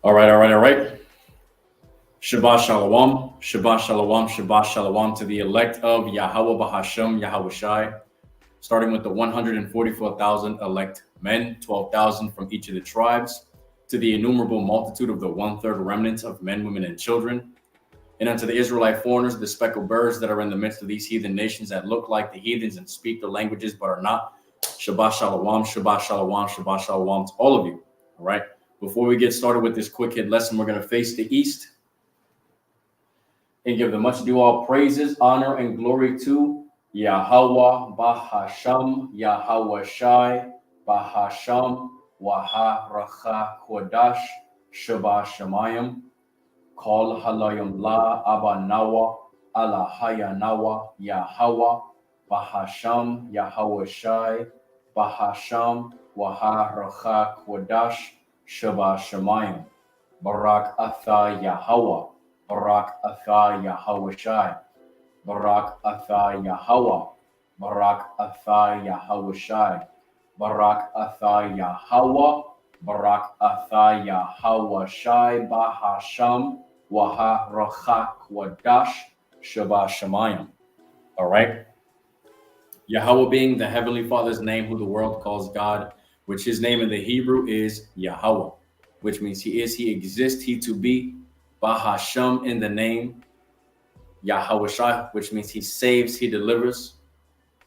All right. Shabbat Shalom, Shabbat Shalom, Shabbat Shalom to the elect of Yahweh Bahashem, Yahweh Shai, starting with the 144,000 elect men, 12,000 from each of the tribes, to the innumerable multitude of the one-third remnant of men, women, and children, and unto the Israelite foreigners, the speckled birds that are in the midst of these heathen nations that look like the heathens and speak their languages but are not. Shabbat Shalom, Shabbat Shalom, Shabbat Shalom to all of you. All right. Before we get started with this quick hit lesson, we're going to face the east and give the much due all praises, honor, and glory to Yahweh Bahasham, Yahweh Shai, Bahasham, Waha Racha Kodash, Shabbat Shemayim, Kol Halayim La Abba Nawa, Alahaya Nawa, Yahweh, Bahasham, Yahweh Shai, Bahasham, Waha Racha Kodash, Shabbat Shemayim, Barak Atha Yahweh. Barak Atha Yahweh Shai. Barak Atha Yahweh. Barak Atha Yahweh Shai. Barak Atha Yahweh. Barak Atha Yahweh Shai. Bahasham. Waha Rachak Wadash. Shabbat Shemayim. All right. Yahweh being the Heavenly Father's name, who the world calls God, which his name in the Hebrew is Yahweh, which means he is, he exists, he to be. Bahasham in the name, Yahweh Shai, which means he saves, he delivers.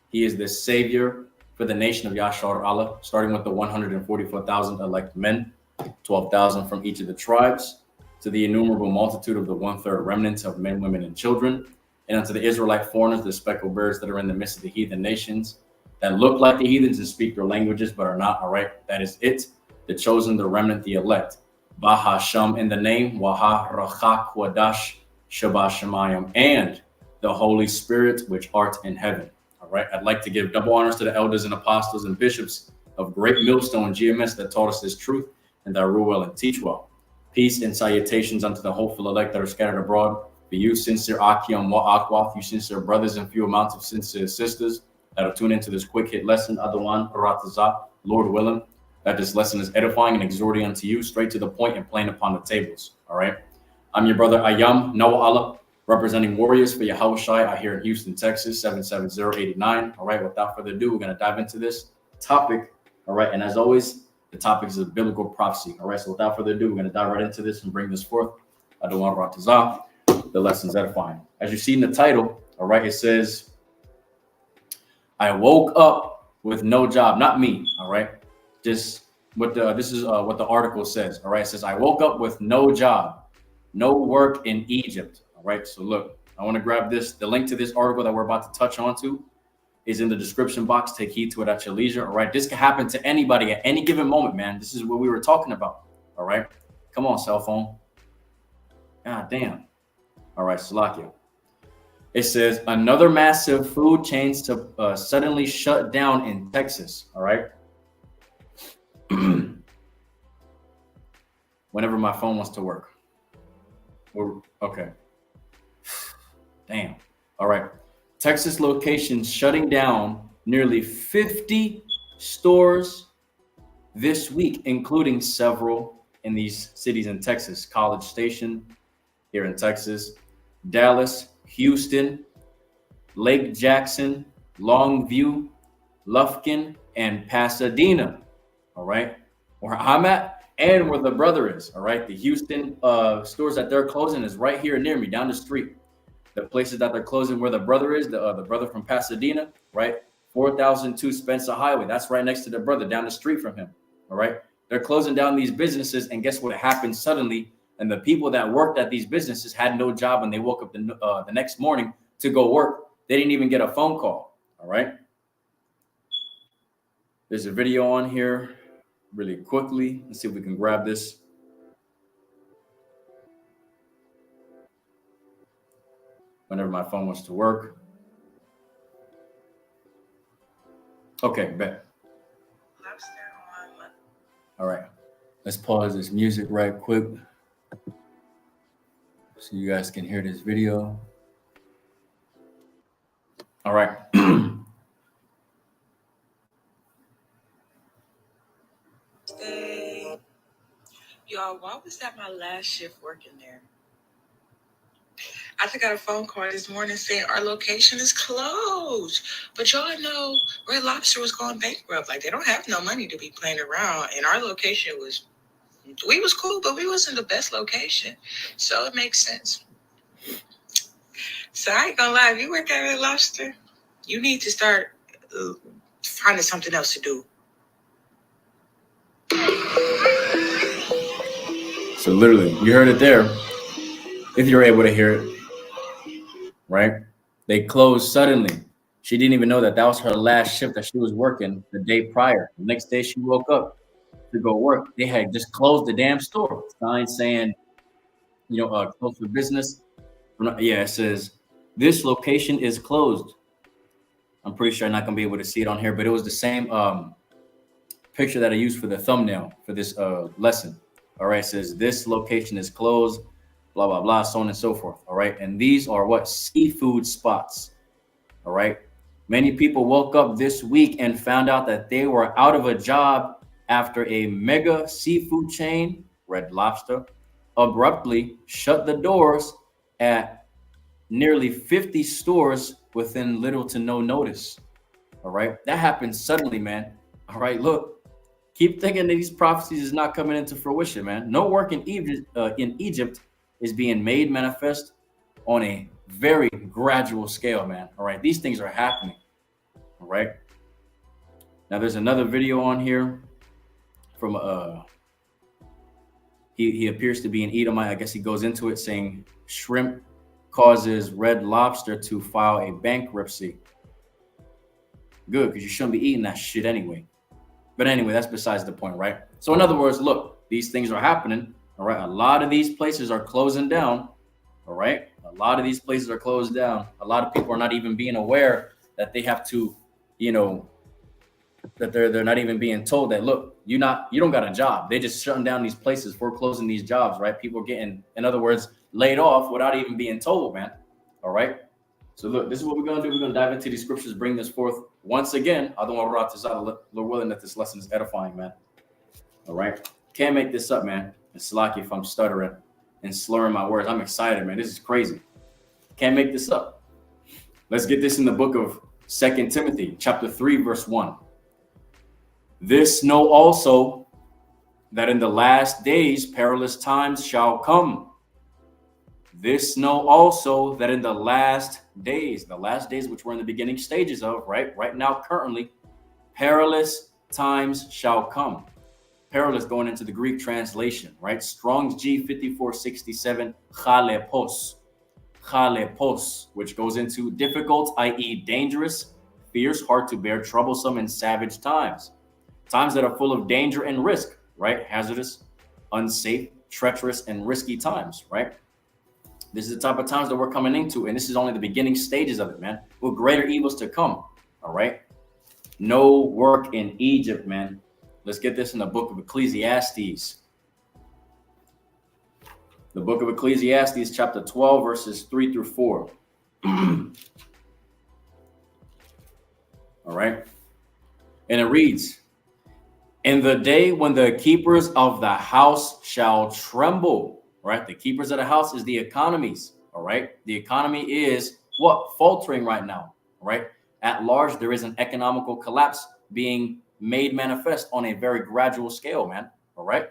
He is the savior for the nation of Yashar Allah, starting with the 144,000 elect men, 12,000 from each of the tribes, to the innumerable multitude of the one-third remnants of men, women, and children, and unto the Israelite foreigners, the speckled birds that are in the midst of the heathen nations, that look like the heathens and speak their languages, but are not. All right, that is it, the chosen, the remnant, the elect. Bahasham in the name, Waha Rachak Wadash, Shabbat Shemayim, and the Holy Spirit, which art in heaven. All right, I'd like to give double honors to the elders and apostles and bishops of Great Millstone GMS that taught us this truth and that rule well and teach well. Peace and salutations unto the hopeful elect that are scattered abroad. For you, sincere Akim wa Akwath, you sincere brothers and few amounts of sincere sisters that are tuned into this quick hit lesson, Adawan Paratazah, Lord willing, that this lesson is edifying and exhorting unto you, straight to the point and plain upon the tables. All right. I'm your brother Ayam Noah Allah, representing Warriors for Yahweh Shai out here in Houston, Texas, 77089. All right. Without further ado, we're going to dive into this topic. All right. And as always, the topic is a biblical prophecy. All right. So without further ado, we're going to dive right into this and bring this forth. Adawan Paratazah, the lesson's edifying. As you see in the title, all right, it says, I woke up with no job. Not me. All right. Just what this is what the article says. All right, it says I woke up with no job, no work in Egypt. All right, so look, I want to grab this. The link to this article that we're about to touch on to is in the description box. Take heed to it at your leisure. All right, this can happen to anybody at any given moment, man. This is what we were talking about. All right, come on, cell phone. God damn. All right, Salakia. It says another massive food chain to suddenly shut down in Texas. All right. Whenever my phone wants to work. Okay. Damn. All right. Texas locations shutting down nearly 50 stores this week, including several in these cities in Texas. College Station here in Texas, Dallas, Houston, Lake Jackson, Longview, Lufkin, and Pasadena. All right, where I'm at and where the brother is. All right, the Houston stores that they're closing is right here near me, down the street. The places that they're closing where the brother is, the brother from Pasadena, right? 4002 Spencer Highway. That's right next to the brother, down the street from him. All right, they're closing down these businesses, and guess what happened suddenly? And the people that worked at these businesses had no job when they woke up the next morning to go work. They didn't even get a phone call. All right. There's a video on here really quickly. Let's see if we can grab this. Whenever my phone wants to work. Okay, bet. All right. Let's pause this music right quick so you guys can hear this video. All right. Y'all, why was that my last shift working there? I just got a phone call this morning saying our location is closed. But y'all know Red Lobster was going bankrupt. Like, they don't have no money to be playing around. And our location we was cool, but we wasn't the best location. So it makes sense. So I ain't gonna lie, if you work at Red Lobster, you need to start finding something else to do. So literally, you heard it there. If you're able to hear it, right? They closed suddenly. She didn't even know that that was her last shift that she was working the day prior. The next day she woke up to go work. They had just closed the damn store. Sign saying, closed for business. Yeah, it says this location is closed. I'm pretty sure I'm not gonna be able to see it on here, but it was the same picture that I used for the thumbnail for this lesson. All right, it says this location is closed, blah blah blah, so on and so forth. All right, and these are what seafood spots. All right, many people woke up this week and found out that they were out of a job after a mega seafood chain, Red Lobster, abruptly shut the doors at nearly 50 stores within little to no notice. All right, that happened suddenly, man. All right, look, keep thinking that these prophecies is not coming into fruition, man. No work in Egypt is being made manifest on a very gradual scale, man. All right, these things are happening. All right. Now there's another video on here from he appears to be an Edomite. I guess he goes into it saying shrimp causes Red Lobster to file a bankruptcy. Good, because you shouldn't be eating that shit anyway. But anyway, that's besides the point, right? So in other words, look, these things are happening. All right. A lot of these places are closing down. All right. A lot of these places are closed down. A lot of people are not even being aware that they have to, that they're not even being told that, look, you don't got a job. They just shutting down these places, foreclosing these jobs, right? People are getting, in other words, laid off without even being told, man. All right. So look, this is what we're gonna do. We're gonna dive into these scriptures, bring this forth once again. I don't want to write this out. Lord willing that this lesson is edifying, man. All right. Can't make this up, man. It's lucky if I'm stuttering and slurring my words. I'm excited, man. This is crazy. Can't make this up. Let's get this in the book of 2 Timothy, chapter 3, verse 1. This know also that in the last days perilous times shall come. This know also that in the last days which we're in the beginning stages of, right now, currently, perilous times shall come. Perilous going into the Greek translation, right? Strong's G5467, chalepos, which goes into difficult, i.e. dangerous, fierce, hard to bear, troublesome, and savage times. Times that are full of danger and risk, right? Hazardous, unsafe, treacherous, and risky times, right? This is the type of times that we're coming into, and this is only the beginning stages of it, man. With greater evils to come, all right? No work in Egypt, man. Let's get this in the book of Ecclesiastes. The book of Ecclesiastes, chapter 12, verses 3 through 4. All right? And it reads, in the day when the keepers of the house shall tremble, right? The keepers of the house is the economies, all right? The economy is what? Faltering right now, right? At large, there is an economical collapse being made manifest on a very gradual scale, man, all right?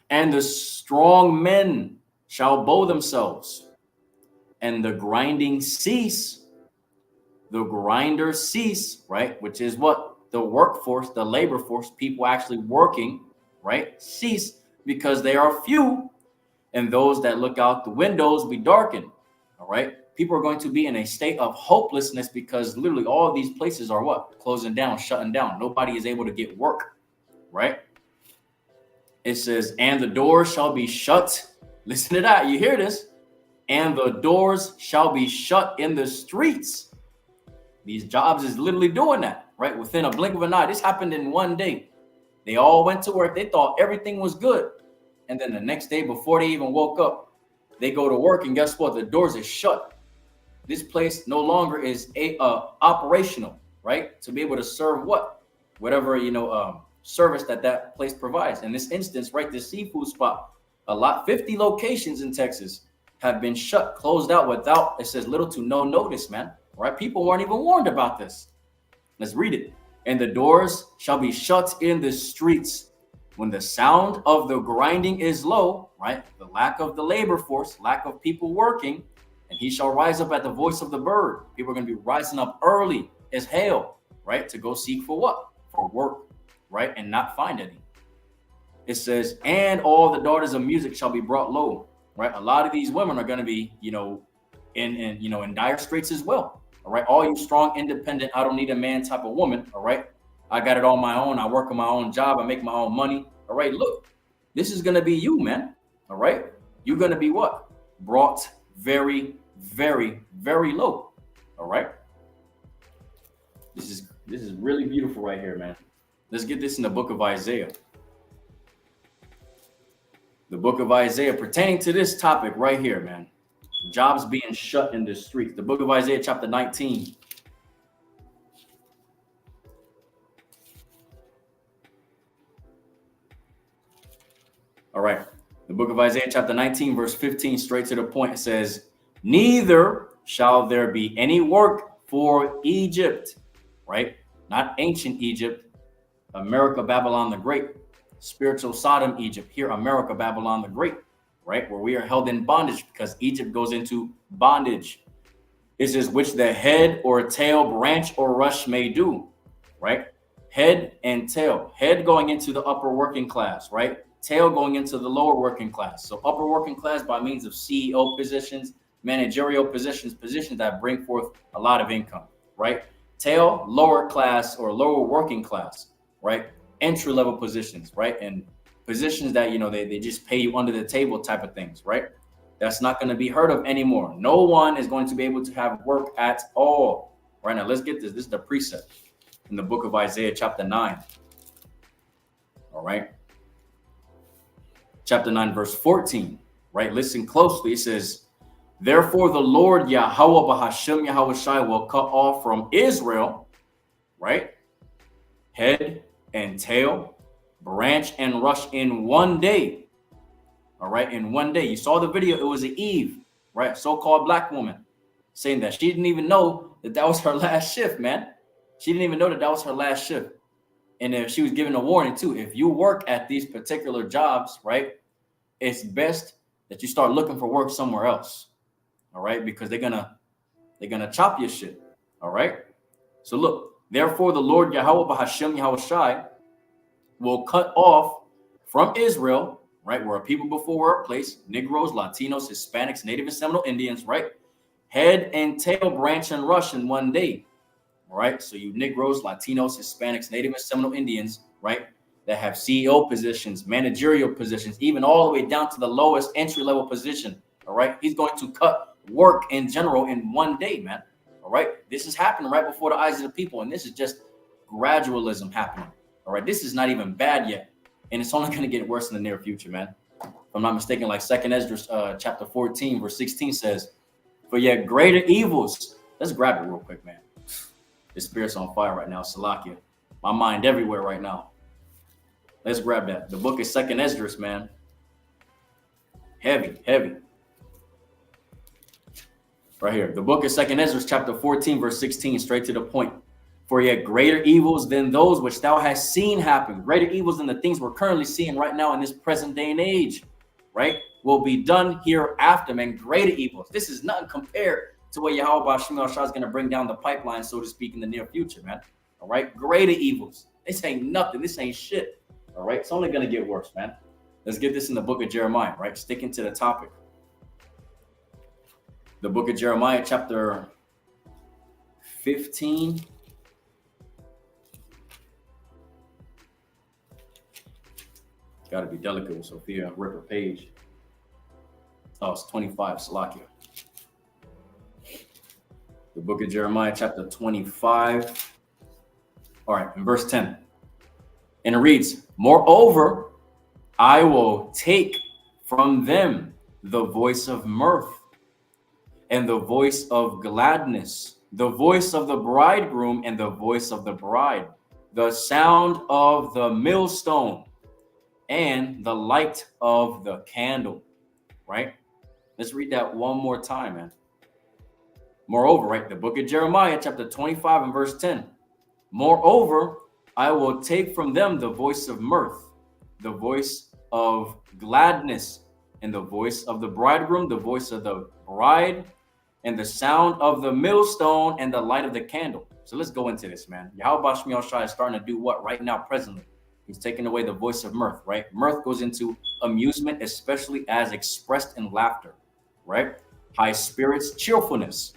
And the strong men shall bow themselves, and the grinding cease, the grinders cease, right? Which is what? The workforce, the labor force, people actually working, right? Cease because they are few, and those that look out the windows be darkened, all right? People are going to be in a state of hopelessness because literally all of these places are what? Closing down, shutting down. Nobody is able to get work, right? It says, and the doors shall be shut. Listen to that. You hear this? And the doors shall be shut in the streets. These jobs is literally doing that, right? Within a blink of an eye. This happened in one day. They all went to work. They thought everything was good. And then the next day, before they even woke up, they go to work, and guess what? The doors are shut. This place no longer is operational, right? To be able to serve what? Whatever, service that place provides. In this instance, right, the seafood spot 50 locations in Texas have been shut, closed out without, it says, little to no notice, man. Right? People weren't even warned about this. Let's read it. And the doors shall be shut in the streets when the sound of the grinding is low, right? The lack of the labor force, lack of people working, and he shall rise up at the voice of the bird. People are going to be rising up early as hell, right? To go seek for what? For work, right? And not find any. It says, and all the daughters of music shall be brought low, right? A lot of these women are going to be, in dire straits as well. All right. All you strong, independent, I don't need a man type of woman. All right. I got it on my own. I work on my own job. I make my own money. All right. Look, this is going to be you, man. All right. You're going to be what? Brought very, very, very low. All right. This is really beautiful right here, man. Let's get this in the book of Isaiah. The book of Isaiah pertaining to this topic right here, man. Jobs being shut in the streets. The book of Isaiah, chapter 19. All right. The book of Isaiah, chapter 19, verse 15, straight to the point. It says, neither shall there be any work for Egypt, right? Not ancient Egypt, America, Babylon the Great, spiritual Sodom, Egypt. Here, America, Babylon the Great. Right, where we are held in bondage because Egypt goes into bondage. It says, which the head or tail, branch or rush may do, right? Head and tail. Head going into the upper working class, right? Tail going into the lower working class. So upper working class by means of CEO positions, managerial positions, positions that bring forth a lot of income, right? Tail, lower class or lower working class, right? Entry level positions, right? And positions that, they just pay you under the table type of things, right? That's not going to be heard of anymore. No one is going to be able to have work at all. Right now, let's get this. This is the precept in the book of Isaiah, chapter 9. All right. Chapter 9, verse 14, right? Listen closely. It says, therefore, the Lord Yahweh Bahashem Yahweh Shai will cut off from Israel, right? Head and tail, branch and rush in one day. All right, in one day. You saw the video. It was an Eve, right? So-called black woman saying that she didn't even know that was her last shift, man. She didn't even know that was her last shift. And if she was given a warning too, if you work at these particular jobs, right, it's best that you start looking for work somewhere else. All right, because they're gonna chop your shit. All right. So look, therefore the Lord Yahweh Bahashem Yahweh Shai will cut off from Israel, right, where people before were a place, Negroes, Latinos, Hispanics, Native and Seminole Indians, right, head and tail, branch and rush in one day, all right? So you Negroes, Latinos, Hispanics, Native and Seminole Indians, right, that have CEO positions, managerial positions, even all the way down to the lowest entry-level position, all right? He's going to cut work in general in one day, man, all right? This is happening right before the eyes of the people, and this is just gradualism happening. All right, this is not even bad yet, and it's only going to get worse in the near future, man. If I'm not mistaken, like 2nd Esdras chapter 14, verse 16 says, for yet greater evils. Let's grab it real quick, man. The spirit's on fire right now, Salakia. My mind everywhere right now. Let's grab that. The book is 2nd Esdras, man. Heavy. Right here. The book is 2nd Esdras chapter 14, verse 16, straight to the point. For yet greater evils than those which thou hast seen happen, greater evils than the things we're currently seeing right now in this present day and age, right, will be done hereafter, man. Greater evils. This is nothing compared to what Yahweh Bahashem Shai is going to bring down the pipeline, so to speak, in the near future, man. All right, greater evils. This ain't nothing. This ain't shit. All right, it's only going to get worse, man. Let's get this in the book of Jeremiah, right? Sticking to the topic. The book of Jeremiah, chapter 15. Got to be delicate with Sophia. Rip her page. Oh, it's 25, Salakia. The book of Jeremiah, chapter 25. All right, in verse 10. And it reads, moreover, I will take from them the voice of mirth and the voice of gladness, the voice of the bridegroom and the voice of the bride, the sound of the millstone and the light of the candle, right? Let's read that one more time, man. Moreover, right, the book of Jeremiah, chapter 25 and verse 10. Moreover, I will take from them the voice of mirth, the voice of gladness, and the voice of the bridegroom, the voice of the bride, and the sound of the millstone and the light of the candle. So let's go into this, man. Yahweh Shemi Shai is starting to do what right now, presently? He's taking away the voice of mirth, right? Mirth goes into amusement, especially as expressed in laughter, right? High spirits, cheerfulness,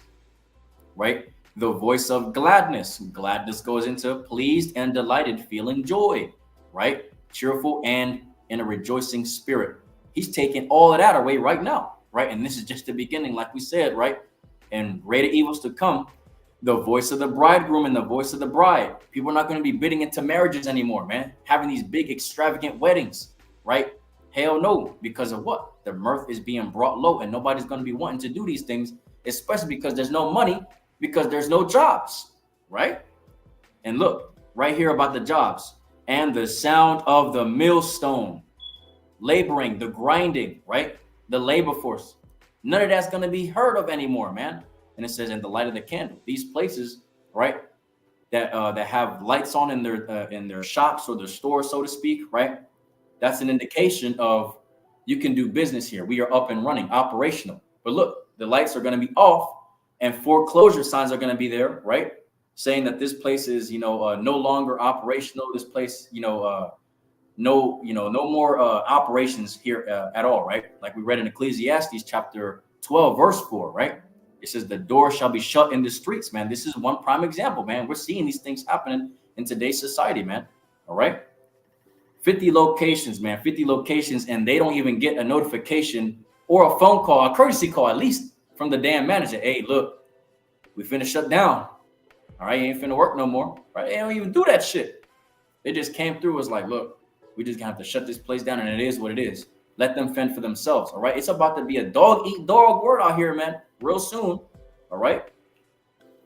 right? The voice of gladness. Gladness goes into pleased and delighted, feeling joy, right? Cheerful and in a rejoicing spirit. He's taking all of that away right now, right? And this is just the beginning, like we said, right? And greater evils to come. The voice of the bridegroom and the voice of the bride. People are not going to be bidding into marriages anymore, man. Having these big extravagant weddings, right? Hell no. Because of what? The mirth is being brought low, and nobody's going to be wanting to do these things, especially because there's no money, because there's no jobs, right? And look, right here about the jobs. And the sound of the millstone. Laboring, the grinding, right? The labor force. None of that's going to be heard of anymore, man. And it says, in the light of the candle. These places, right, that have lights on in their shops or their stores, so to speak, right? That's an indication of you can do business here. We are up and running, operational. But look, the lights are going to be off, and foreclosure signs are going to be there, right? Saying that this place is, no longer operational. This place, no more operations here at all, right? Like we read in Ecclesiastes chapter 12, verse 4, right? It says the door shall be shut in the streets, man. This is one prime example, man. We're seeing these things happening in today's society, man. All right. 50 locations, man, 50 locations, and they don't even get a notification or a phone call, a courtesy call, at least from the damn manager. Hey, look, we finna shut down. All right, you ain't finna work no more. Right? They don't even do that shit. They just came through, was like, look, we just gonna have to shut this place down, and it is what it is. Let them fend for themselves. All right. It's about to be a dog eat dog word out here, man. Real soon. All right.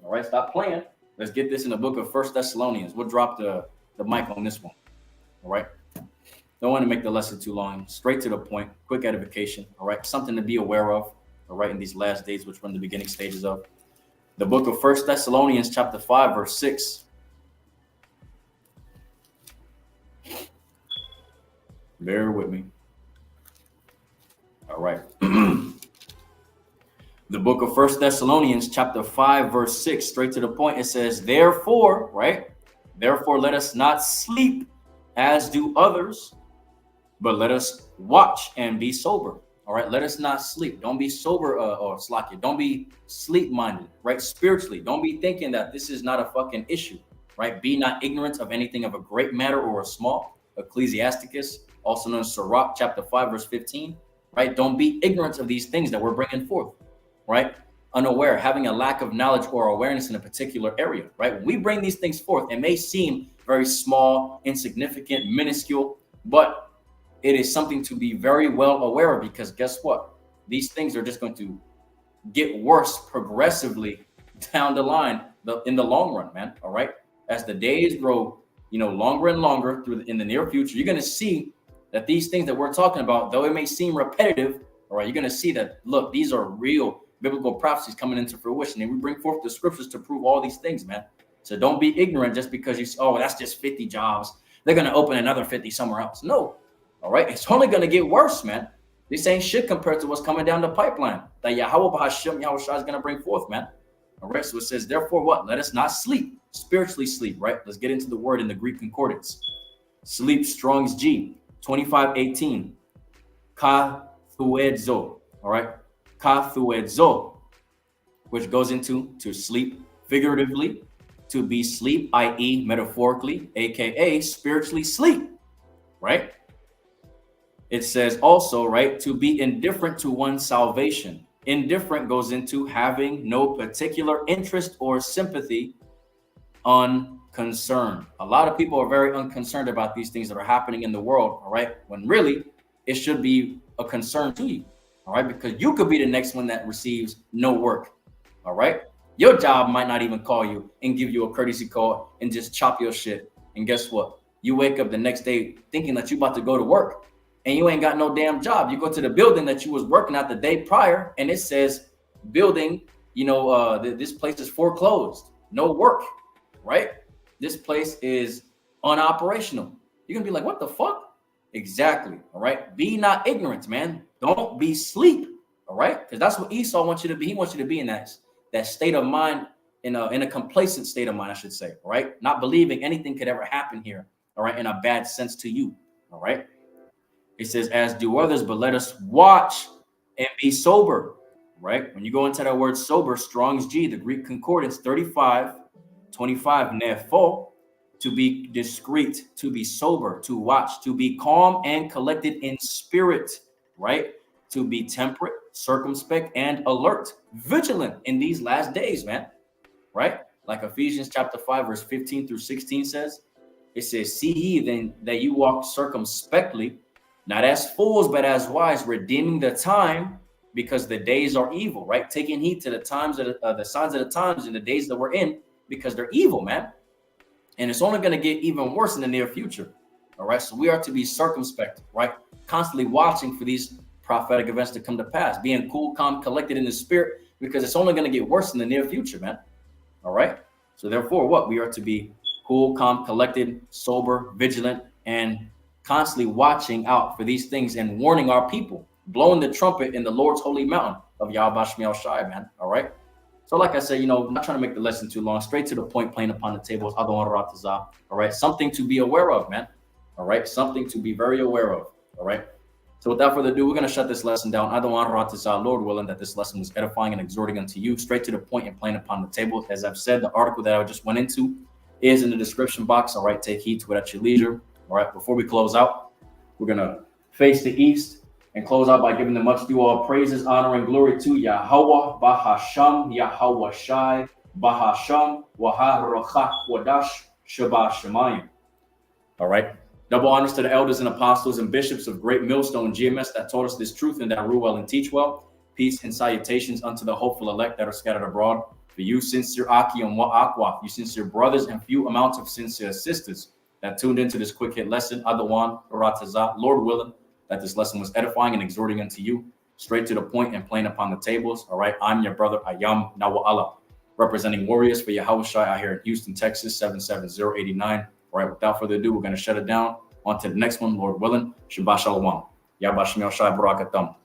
All right. Stop playing. Let's get this in the book of 1 Thessalonians. We'll drop the mic on this one. All right. Don't want to make the lesson too long. Straight to the point. Quick edification. All right. Something to be aware of. All right. In these last days, which we're in the beginning stages of. The book of 1 Thessalonians chapter 5, verse 6. Bear with me. All right. The book of 1 Thessalonians chapter 5, verse 6, straight to the point. It says, therefore, right? Therefore, let us not sleep as do others, but let us watch and be sober. All right. Let us not sleep. Don't be sober or slack. Don't be sleep minded, right? Spiritually. Don't be thinking that this is not a fucking issue, right? Be not ignorant of anything of a great matter or a small. Ecclesiasticus, also known as Sirach, chapter 5, verse 15. Right? Don't be ignorant of these things that we're bringing forth, right? Unaware, having a lack of knowledge or awareness in a particular area, right? When we bring these things forth, it may seem very small, insignificant, minuscule, but it is something to be very well aware of, because guess what? These things are just going to get worse progressively down the line in the long run, man. All right. As the days grow, longer and longer in the near future, you're going to see that these things that we're talking about, though it may seem repetitive, all right, you're going to see that, look, these are real biblical prophecies coming into fruition. And we bring forth the scriptures to prove all these things, man. So don't be ignorant just because you say, oh, that's just 50 jobs. They're going to open another 50 somewhere else. No. All right. It's only going to get worse, man. This ain't shit compared to what's coming down the pipeline that Yahweh Hashem, Yahweh Shai is going to bring forth, man. All right. So it says, therefore, what? Let us not sleep, spiritually sleep, right? Let's get into the word in the Greek concordance. Sleep, Strong's G. 25:18, kathuedzo, all right, kathuedzo, which goes into to sleep figuratively, to be sleep, i.e. metaphorically, aka spiritually sleep, right? It says also, right, to be indifferent to one's salvation. Indifferent goes into having no particular interest or sympathy, unconcerned. A lot of people are very unconcerned about these things that are happening in the world, all right? When really it should be a concern to you, all right? Because you could be the next one that receives no work, all right? Your job might not even call you and give you a courtesy call and just chop your shit. And guess what? You wake up the next day thinking that you about to go to work and you ain't got no damn job. You go to the building that you was working at the day prior and it says building, this place is foreclosed, no work, right? This place is unoperational. You're gonna be like, what the fuck? Exactly. All right. Be not ignorant, man. Don't be sleep. All right. Because that's what Esau wants you to be. He wants you to be in that state of mind, in a complacent state of mind, I should say. All right. Not believing anything could ever happen here. All right. In a bad sense to you. All right. It says, as do others, but let us watch and be sober. Right. When you go into that word sober, Strong's G, the Greek concordance 35:25, nepho, to be discreet, to be sober, to watch, to be calm and collected in spirit, right? To be temperate, circumspect, and alert, vigilant in these last days, man, right? Like Ephesians chapter 5, verse 15 through 16 says, it says, see ye then that you walk circumspectly, not as fools, but as wise, redeeming the time, because the days are evil, right? Taking heed to the times, the signs of the times and the days that we're in, because they're evil, man. And it's only going to get even worse in the near future. All right. So we are to be circumspect, right? Constantly watching for these prophetic events to come to pass, being cool, calm, collected in the spirit, because it's only going to get worse in the near future, man. All right. So therefore, what? We are to be cool, calm, collected, sober, vigilant, and constantly watching out for these things and warning our people, blowing the trumpet in the Lord's holy mountain of Yahweh Shemiel Shai, man. All right. So like I said, not trying to make the lesson too long, straight to the point, plain upon the tables. All right. Something to be aware of, man. All right. Something to be very aware of. All right. So without further ado, we're going to shut this lesson down. Lord willing, that this lesson was edifying and exhorting unto you, straight to the point and plain upon the table. As I've said, the article that I just went into is in the description box. All right. Take heed to it at your leisure. All right. Before we close out, we're going to face the east and close out by giving the much due all praises, honor, and glory to Yahweh, Bahasham, Yahweh Shai, Bahasham, Waharachak, Wadash, Shabbat Shemayim. All right. Double honors to the elders and apostles and bishops of Great Millstone GMS that taught us this truth and that rule well and teach well. Peace and salutations unto the hopeful elect that are scattered abroad. For you, sincere Aki and Wa'akwa, you sincere brothers and few amounts of sincere sisters that tuned into this quick hit lesson, Adawan, Baratazah, Lord willing, that this lesson was edifying and exhorting unto you, straight to the point and plain upon the tables. All right, I'm your brother Ayam Nawa'ala, representing Warriors for Yahweh Shai out here in Houston, Texas, 77089. All right, without further ado, we're going to shut it down. On to the next one, Lord willing. Shabbat Shalom. Yahweh Shemiel Shai Barakatam.